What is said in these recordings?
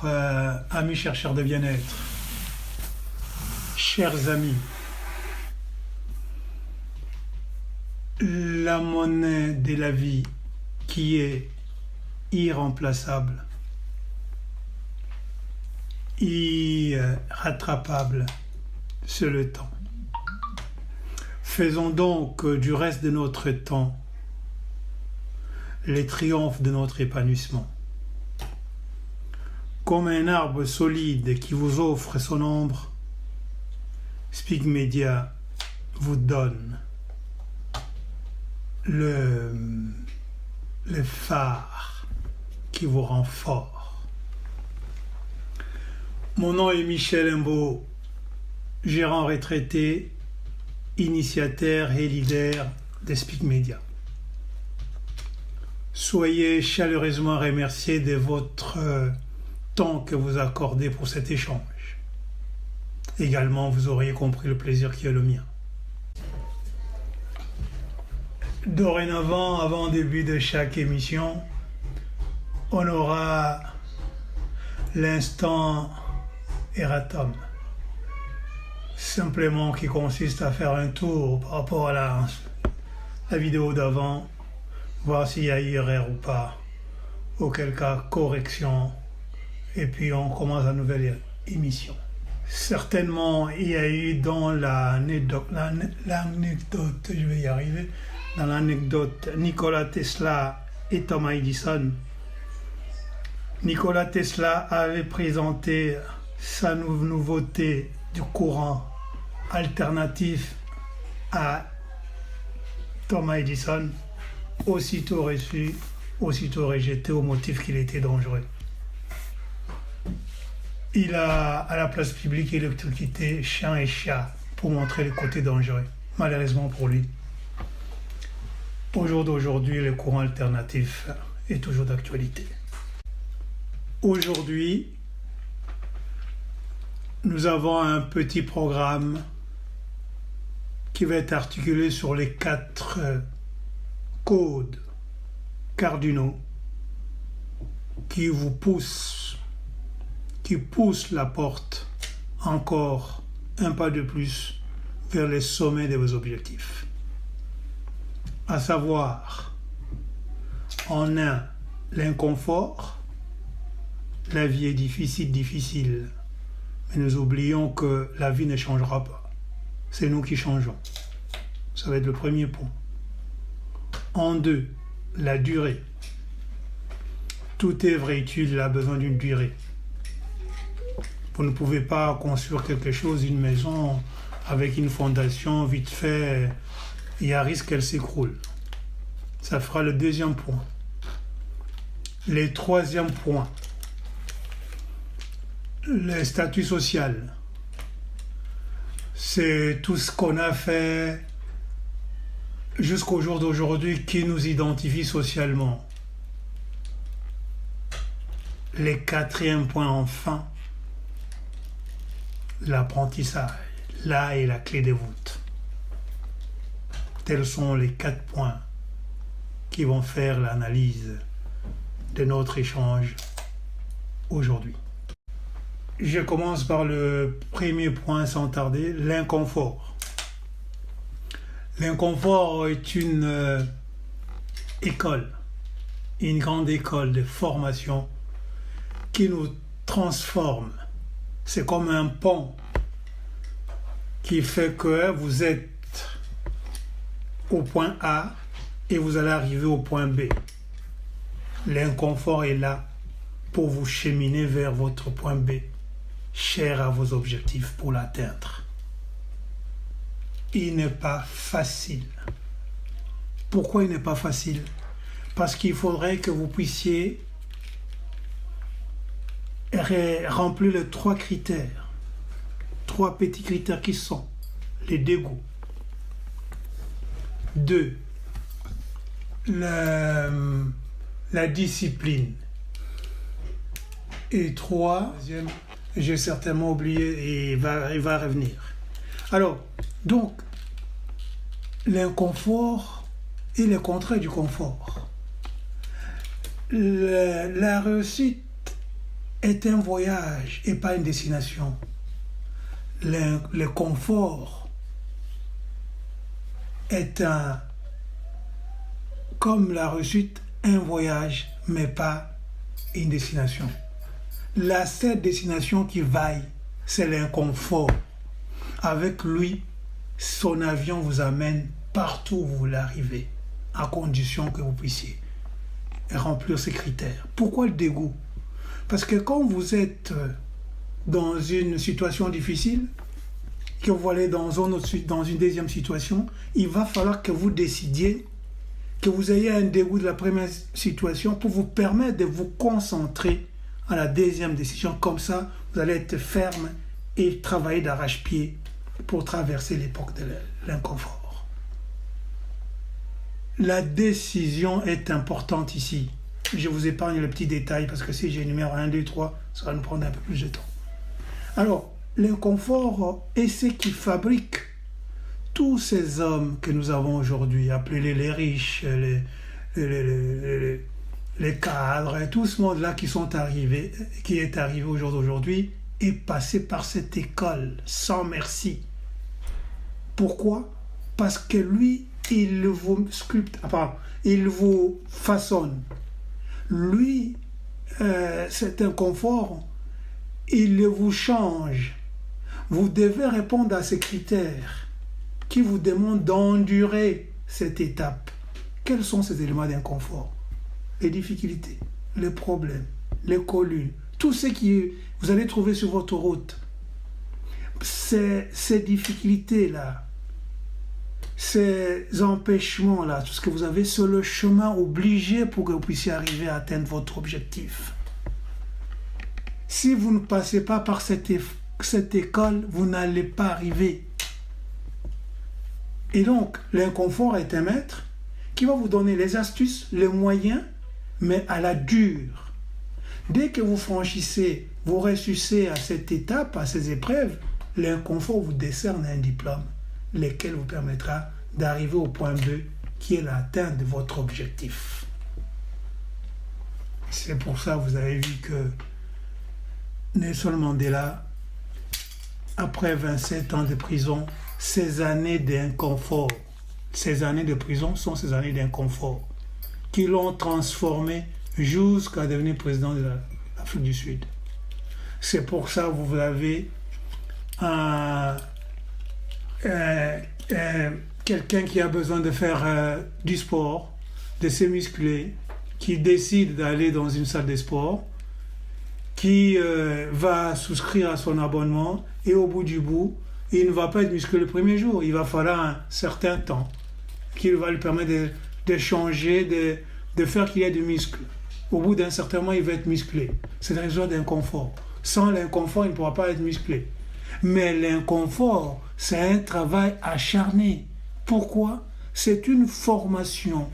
Bonjour, amis chercheurs de bien-être, chers amis. La monnaie de la vie qui est irremplaçable, irrattrapable, c'est le temps. Faisons donc du reste de notre temps les triomphes de notre épanouissement. Comme un arbre solide qui vous offre son ombre, Speak Media vous donne le phare qui vous rend fort. Mon nom est Michel Imbeau, gérant retraité, initiateur et leader de Speak Media. Soyez chaleureusement remerciés de votre temps que vous accordez pour cet échange. Également, vous auriez compris le plaisir qui est le mien. Dorénavant, avant le début de chaque émission, on aura l'instant erratum, simplement qui consiste à faire un tour par rapport à la vidéo d'avant, voir s'il y a eu erreur ou pas, auquel cas correction, et puis on commence la nouvelle émission. Certainement, il y a eu dans l'anecdote, je vais y arriver, dans l'anecdote Nikola Tesla et Thomas Edison. Nikola Tesla avait présenté sa nouveauté du courant alternatif à Thomas Edison, aussitôt reçu, aussitôt rejeté au motif qu'il était dangereux. Il a, à la place publique, électrocuté chien et chat pour montrer le côté dangereux, malheureusement pour lui. Au jour d'aujourd'hui, le courant alternatif est toujours d'actualité. Aujourd'hui, nous avons un petit programme qui va être articulé sur les 4 codes cardinaux qui poussent la porte encore un pas de plus vers les sommets de vos objectifs. À savoir, en 1, l'inconfort. La vie est difficile, mais nous oublions que la vie ne changera pas. C'est nous qui changeons. Ça va être le premier point. En 2, la durée. Tout œuvre utile a besoin d'une durée. Vous ne pouvez pas construire quelque chose, une maison, avec une fondation vite fait, il y a risque qu'elle s'écroule. Ça fera le 2e point. Le 3e point, le statut social. C'est tout ce qu'on a fait jusqu'au jour d'aujourd'hui qui nous identifie socialement. Le 4e point, enfin, l'apprentissage. Là est la clé de voûte. Tels sont les 4 points qui vont faire l'analyse de notre échange aujourd'hui. Je commence par le premier point sans tarder, l'inconfort. L'inconfort est une école, une grande école de formation qui nous transforme. C'est comme un pont qui fait que vous êtes au point A et vous allez arriver au point B. L'inconfort est là pour vous cheminer vers votre point B, cher à vos objectifs pour l'atteindre. Il n'est pas facile. Pourquoi il n'est pas facile? Parce qu'il faudrait que vous puissiez remplir les 3 critères. 3 petits critères qui sont les dégoûts. 2, la discipline. Et 3, j'ai certainement oublié et il va revenir. Alors, donc, l'inconfort est le contraire du confort. La réussite est un voyage et pas une destination. Le confort est comme la réussite, un voyage, mais pas une destination. La seule destination qui vaille, c'est l'inconfort. Avec lui, son avion vous amène partout où vous voulez arriver, à condition que vous puissiez remplir ces critères. Pourquoi le dégoût? Parce que quand vous êtes dans une situation difficile, que vous allez dans une deuxième situation, il va falloir que vous décidiez, que vous ayez un dégoût de la première situation pour vous permettre de vous concentrer à la deuxième décision. Comme ça, vous allez être ferme et travailler d'arrache-pied pour traverser l'époque de l'inconfort. La décision est importante ici. Je vous épargne le petit détail parce que si j'énumère 1, 2, 3, ça va nous prendre un peu plus de temps. Alors, l'inconfort est ce qui fabrique tous ces hommes que nous avons aujourd'hui, appelés les riches, les cadres, et tout ce monde-là qui est arrivé au jour d'aujourd'hui, est passé par cette école sans merci. Pourquoi? Parce que lui, il vous sculpte, il vous façonne. Lui, c'est un confort, il vous change. Vous devez répondre à ces critères qui vous demandent d'endurer cette étape. Quels sont ces éléments d'inconfort? Les difficultés, les problèmes, les collines, tout ce que vous allez trouver sur votre route. Ces difficultés-là, ces empêchements-là, tout ce que vous avez sur le chemin obligé pour que vous puissiez arriver à atteindre votre objectif. Si vous ne passez pas par cette école, vous n'allez pas arriver. Et donc, l'inconfort est un maître qui va vous donner les astuces, les moyens, mais à la dure. Dès que vous franchissez, vous réussissez à cette étape, à ces épreuves, l'inconfort vous décerne un diplôme, lequel vous permettra d'arriver au point 2, qui est l'atteinte de votre objectif. C'est pour ça que vous avez vu que Nelson Mandela, après 27 ans de prison, ces années d'inconfort, ces années de prison sont ces années d'inconfort qui l'ont transformé jusqu'à devenir président de l'Afrique du Sud. C'est pour ça que vous avez quelqu'un qui a besoin de faire du sport, de se muscler, qui décide d'aller dans une salle de sport, qui va souscrire à son abonnement et au bout du bout, il ne va pas être musclé le premier jour. Il va falloir un certain temps qui va lui permettre de changer, de faire qu'il y ait du muscle. Au bout d'un certain moment, il va être musclé. C'est la raison d'inconfort. Sans l'inconfort, il ne pourra pas être musclé. Mais l'inconfort, c'est un travail acharné. Pourquoi? C'est une formation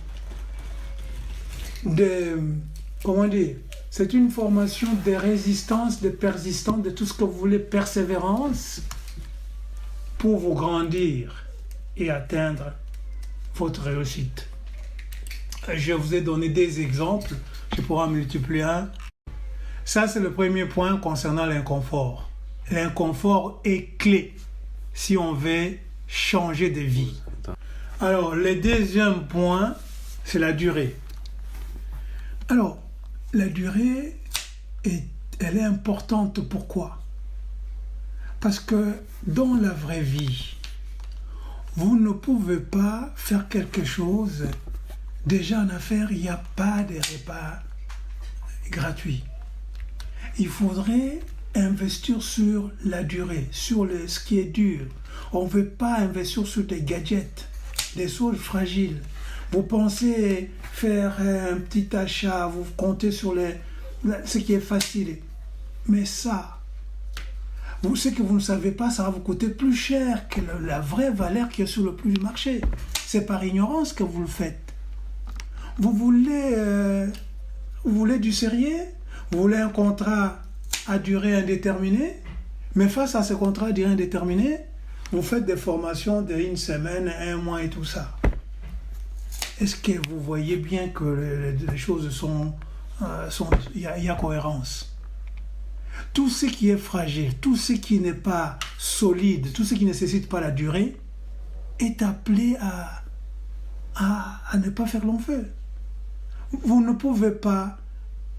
c'est une formation de résistance, de persistance, de tout ce que vous voulez, persévérance, pour vous grandir et atteindre votre réussite. Je vous ai donné des exemples, je pourrais en multiplier un. Ça, c'est le premier point concernant l'inconfort. L'inconfort est clé si on veut changer de vie. Alors, le deuxième point, c'est la durée. Alors, la durée, elle est importante. Pourquoi? Parce que dans la vraie vie, vous ne pouvez pas faire quelque chose. Déjà en affaires, il n'y a pas de repas gratuits. Il faudrait investir sur la durée, sur ce qui est dur. On ne veut pas investir sur des gadgets, des choses fragiles. Vous pensez faire un petit achat, vous comptez sur ce qui est facile. Mais ça, ce que vous ne savez pas, ça va vous coûter plus cher que la vraie valeur qui est sur le prix du marché. C'est par ignorance que vous le faites. Vous voulez du sérieux? Vous voulez un contrat à durée indéterminée? Mais face à ce contrat à durée indéterminée, vous faites des formations de 1 semaine, 1 mois et tout ça. Est-ce que vous voyez bien que les choses il y a cohérence? Tout ce qui est fragile, tout ce qui n'est pas solide, tout ce qui ne nécessite pas la durée, est appelé à ne pas faire long feu. Vous ne pouvez pas,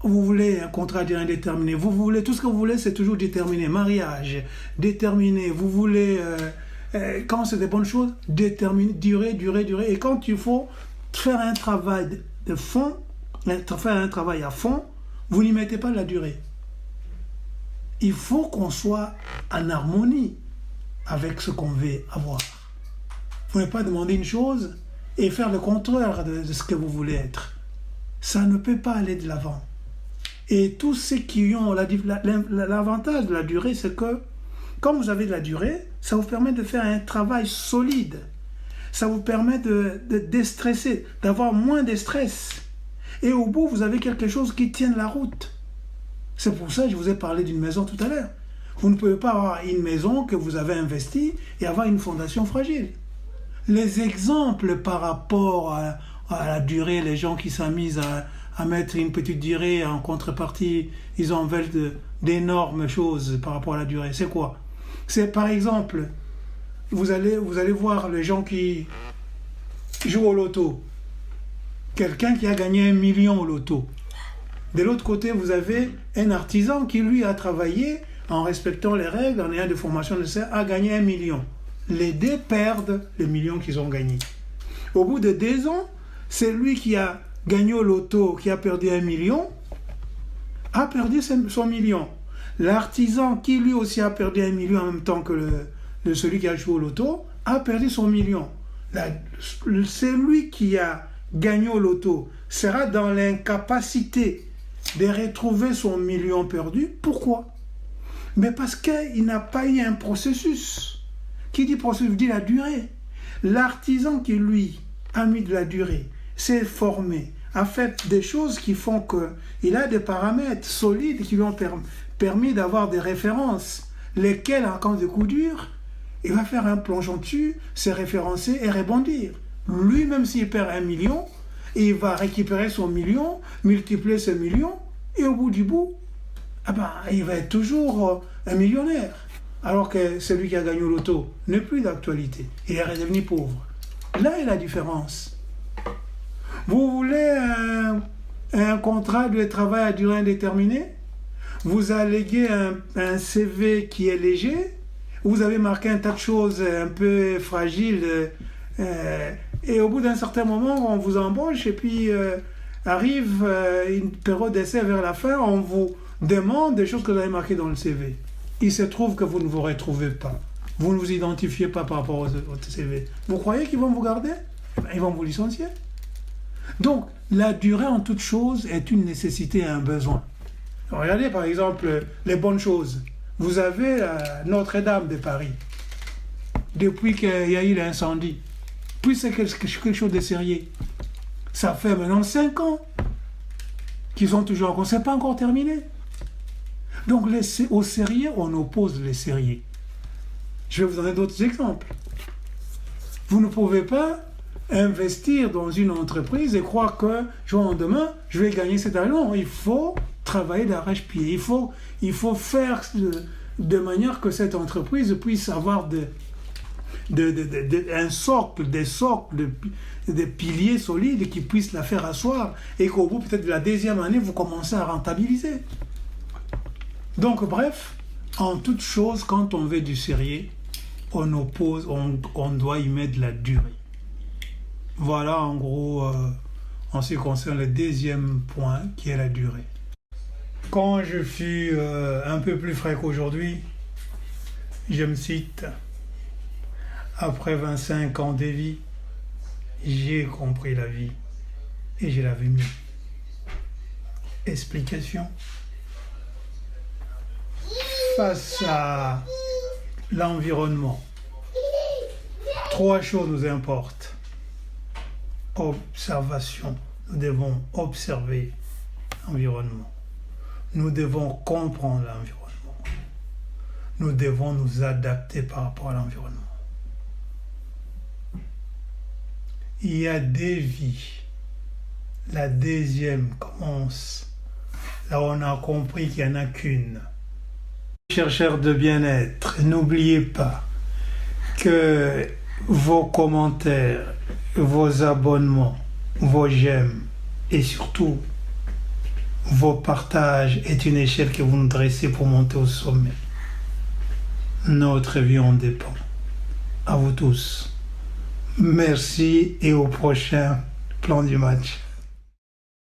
vous voulez un contrat à durée indéterminée, vous voulez, tout ce que vous voulez, c'est toujours déterminé. Mariage, déterminé, vous voulez, quand c'est des bonnes choses, déterminé, durée. Et quand il faut faire un travail de fond, faire un travail à fond, vous n'y mettez pas de la durée. Il faut qu'on soit en harmonie avec ce qu'on veut avoir. Vous ne pouvez pas demander une chose et faire le contraire de ce que vous voulez être. Ça ne peut pas aller de l'avant. Et tous ceux qui ont l'avantage de la durée, c'est que quand vous avez de la durée, ça vous permet de faire un travail solide. Ça vous permet de déstresser, d'avoir moins de stress. Et au bout, vous avez quelque chose qui tienne la route. C'est pour ça que je vous ai parlé d'une maison tout à l'heure. Vous ne pouvez pas avoir une maison que vous avez investie et avoir une fondation fragile. Les exemples par rapport à la durée, les gens qui s'amusent à mettre une petite durée en contrepartie, ils en veulent d'énormes choses par rapport à la durée. C'est quoi? C'est par exemple, vous allez voir les gens qui jouent au loto. Quelqu'un qui a gagné 1 million au loto. De l'autre côté, vous avez un artisan qui, lui, a travaillé en respectant les règles, en ayant des formations nécessaires, a gagné 1 million. Les deux perdent les millions qu'ils ont gagnés. Au bout de 2 ans, c'est lui qui a gagné au loto, qui a perdu 1 million, a perdu son million. L'artisan qui, lui aussi, a perdu 1 million en même temps que celui qui a joué au loto, a perdu son million. Celui qui a gagné au loto sera dans l'incapacité de retrouver son million perdu. Pourquoi? Mais parce qu'il n'a pas eu un processus. Qui dit processus dit la durée. L'artisan qui, lui, a mis de la durée, s'est formé, a fait des choses qui font qu'il a des paramètres solides qui lui ont permis d'avoir des références, lesquelles, en cas de coup dur, il va faire un plongeon dessus, se référencer et rebondir. Lui, même s'il perd 1 million, il va récupérer son million, multiplier ce million, et au bout du bout, il va être toujours un millionnaire. Alors que celui qui a gagné au loto n'est plus d'actualité. Il est redevenu pauvre. Là est la différence. Vous voulez un contrat de travail à durée indéterminée? Vous alléguez un CV qui est léger? Vous avez marqué un tas de choses un peu fragiles et au bout d'un certain moment, on vous embauche et puis arrive une période d'essai vers la fin, on vous demande des choses que vous avez marquées dans le CV. Il se trouve que vous ne vous retrouvez pas. Vous ne vous identifiez pas par rapport au CV. Vous croyez qu'ils vont vous garder? Ils vont vous licencier. Donc, la durée en toute chose est une nécessité et un besoin. Regardez par exemple les bonnes choses. Vous avez Notre-Dame de Paris. Depuis qu'il y a eu l'incendie. Puis c'est quelque chose de sérieux. Ça fait maintenant 5 ans qu'ils sont toujours encore. C'est pas encore terminé. Donc au sérieux, on oppose les sérieux. Je vais vous donner d'autres exemples. Vous ne pouvez pas investir dans une entreprise et croire que jour au lendemain, je vais gagner cet argent. Non, il faut travailler d'arrache-pied. Il faut faire de manière que cette entreprise puisse avoir un socle, des piliers solides qui puissent la faire asseoir et qu'au bout peut-être de la 2e année, vous commencez à rentabiliser. Donc bref, en toute chose, quand on veut du sérieux, on doit y mettre de la durée. Voilà en gros en ce qui concerne le 2e point qui est la durée. Quand je fus un peu plus frais qu'aujourd'hui, je me cite, après 25 ans de vie, j'ai compris la vie et je l'avais mis. Explication. Face à l'environnement, 3 choses nous importent. Observation. Nous devons observer l'environnement. Nous devons comprendre l'environnement. Nous devons nous adapter par rapport à l'environnement. Il y a des vies. La 2e commence là où on a compris qu'il n'y en a qu'une. Chercheurs de bien-être, n'oubliez pas que vos commentaires, vos abonnements, vos j'aime et surtout vos partages est une échelle que vous nous dressez pour monter au sommet. Notre vie en dépend. À vous tous. Merci et au prochain plan du match.